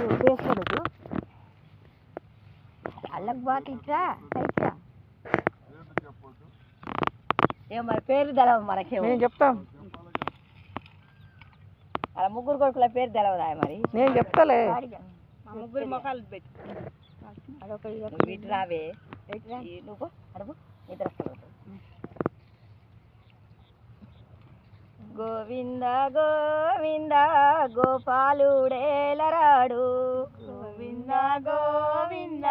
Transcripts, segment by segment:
వేసుకోలేదు అల్లకి బాగా ఇట్లా ఇట్లా ఏ మరి పేరు తెలవ మనకి నేను చెప్తాం అలా ముగ్గురు కొడుకుల పేరు తెలవదా మరి నేను చెప్తాలే ముగ్గురు మొఖాలు పెట్టి వీటి రావే నువ్వు అడుగు ఇద్దరు గోవింద గోవింద గోపాలుడేలరాడు గోవింద గోవింద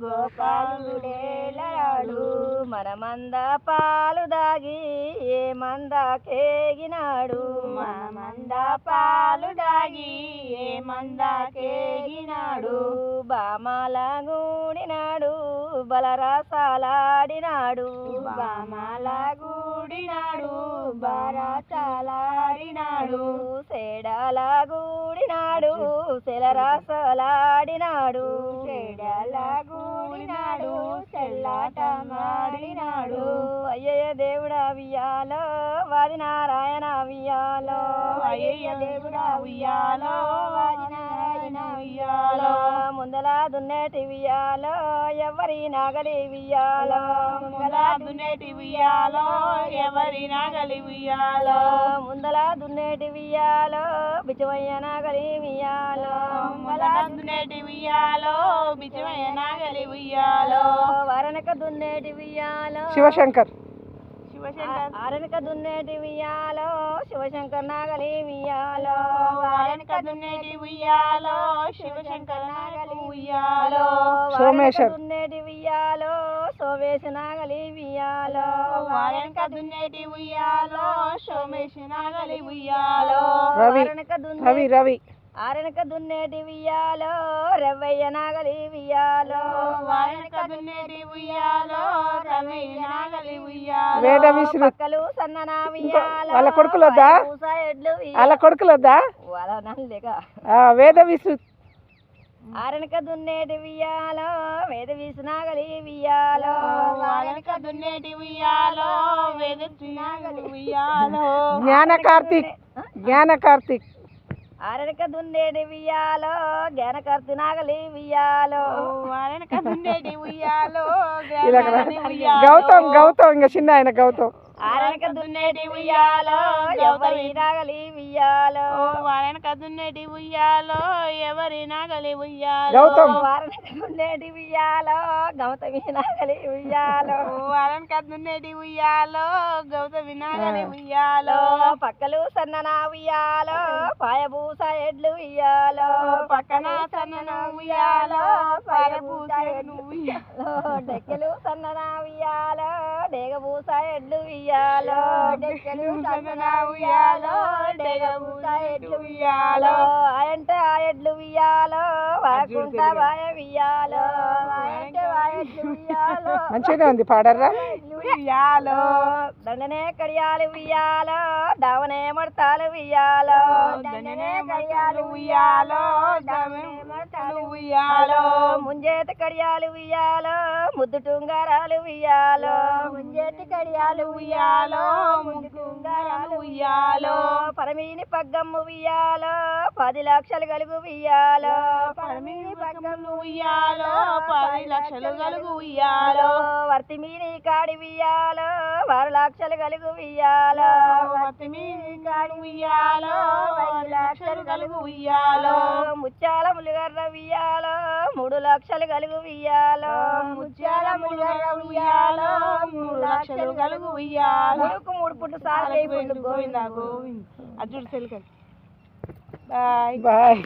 గోపాలుడేలరాడు మనమంద పాలు దాగి ఏ మంద కేగినాడు మనమంద పాలు దాగి ఏ మంద కేగినాడు బామాల గూడినాడు బలరాసాలాడినాడు బామాల గూడినాడు బలరాసాలాడినాడు సేడాల గూడినాడు సెలరాసలాడినాడు సేడాల గూడినాడు సెల్లాటమాడినాడు అయ్యయ్య దేవుడా వియ్యాలో వాది నారాయణ వియ్యాలో అయ్యయ్య దేవుడా వియ్యాలో వాది నారాయణ వియ్యాలో ముందల దున్నేటి వియ్యాలో ఎవరి నాగలి వియ్యాలో ముందల దున్నేటి వియ్యాలో ఎవరి నాగలి వియ్యాలో ముందల దున్నేటి వియ్యాలో బిచ్చవయ్య నాగలి వియ్యాలో ముందల దున్నేటి వియ్యాలో బిచ్చవయ్య నాగలి వియ్యాలో వరణక దున్నేటి వియ్యాలో శివశంకర్ ఆరణక దున్నేటి వియ్యాలో శివశంకర్ నాగలి వియ్యాలో ఆరణక దున్నేటి వియ్యాలో శివశంకర్ నాగలి వియ్యాలో సోమేశ్వర్ దున్నేటి వియ్యాలో సోమేశ నాగలి వియ్యాలో ఆరణక దున్నేటి వియ్యాలో సోమేశ నాగలి వియ్యాలో రవి రవి రవి ఆరణక దున్నేటి వియ్యాలో రవయ్య నాగలి వియ్యాలో ఆరణక దున్నేటి వియ్యాలో రవయ్య నాగలి వియ్యాలో వేద విశ్రు పక్కలు సన్ననా వియ్యాలో వాళ్ళ కొడుకులు వద్దా ఎడ్లు వాళ్ళ కొడుకులు వద్దా వాళ్ళ నల్లేక వేద విశ్రు ఆరణక దున్నేటి వియ్యాలో వేద విసు నాగలి వియ్యాలో ఆరణక దున్నేటి వియ్యాలో వేద నాగలి వియ్యాలో జ్ఞాన కార్తీక్ ఆరణక దున్నేటి వియ్యాలో జ్ఞానకర్తి నాగలి వియ్యాలో ఆరణక దున్నేటి వియ్యాలో గౌతమ్ ఇంకా చిన్న ఆయన గౌతమ్ ఆరణక దున్నేటి ఉయ్యాలో ఎవరి నాగలి ఉయ్యాలో ఆరణక దున్నేటి ఉయ్యాలో ఎవరి నాగలి ఉయ్యాలో ఆరణక దున్నేటి ఉయ్యాలో గౌతమి నాగలి ఉయ్యాలో ఆరణక దున్నేటి ఉయ్యాలో గౌతమి నాగలి ఉయ్యాలో పక్కలు సన్ననా ఉయ్యాలో పాయబూస ఎడ్లు ఉయ్యాలో పక్కన సన్ననా ఉయ్యాలో పాయబూస ఎడ్లు ఉయ్యాలో డెక్కలు సన్ననా ఉయ్యాలో డేగబూస ఎడ్లు ఉయ్యాలో డెక్కలు సన్ననా ఉయ్యాలో డేగబూస ఎడ్లు ఉయ్యాలో అంటే ఆ ఎడ్లు ఉయ్యాలో వాకుంటా వాయ ఉయ్యాలో అంటే ఆ ఎడ్లు ఉయ్యాలో మంచిగా ఉంది పాడర్రా ఉయ్యాలో దండనే కడియాలు ఉయ్యాలో దావనే మడతాలు ఉయ్యాలో దండనే కడియాలు ఉయ్యాలో దావనే మడతాలు ఉయ్యాలో ముంజేతి కడియాలు ఉయ్యాలో ముద్దు టుంగారాలు ఉయ్యాలో ముంజేతి కడియాలు ఉయ్యాలో ముద్దు టుంగారాలు ఉయ్యాలో పరమీని పగ్గమ్ము ఉయ్యాలో 10 లక్షలు గలుగు ఉయ్యాలో పరమీని పగ్గమ్ము ఉయ్యాలో 10 లక్షలు గలుగు ఉయ్యాలో వర్తి మీని కాడి ఉయ్యాలో 6 లక్షలు గలుగు ఉయ్యాలో వర్తి మీని కాడి ఉయ్యాలో 5 లక్షలు గలుగు ఉయ్యాలో ముత్యాల ములుగర్ర ఉయ్యాలో 3 లక్షలు గలుగు ఉయ్యాలో ముత్యాల ములుగర్ర ఉయ్యాలో 3 లక్షలు గలుగు ఉయ్యాలో 3 పుట్టు సార్ గోవింద గోవింద అర్జున్ సెల్కల్ బాయ్ బాయ్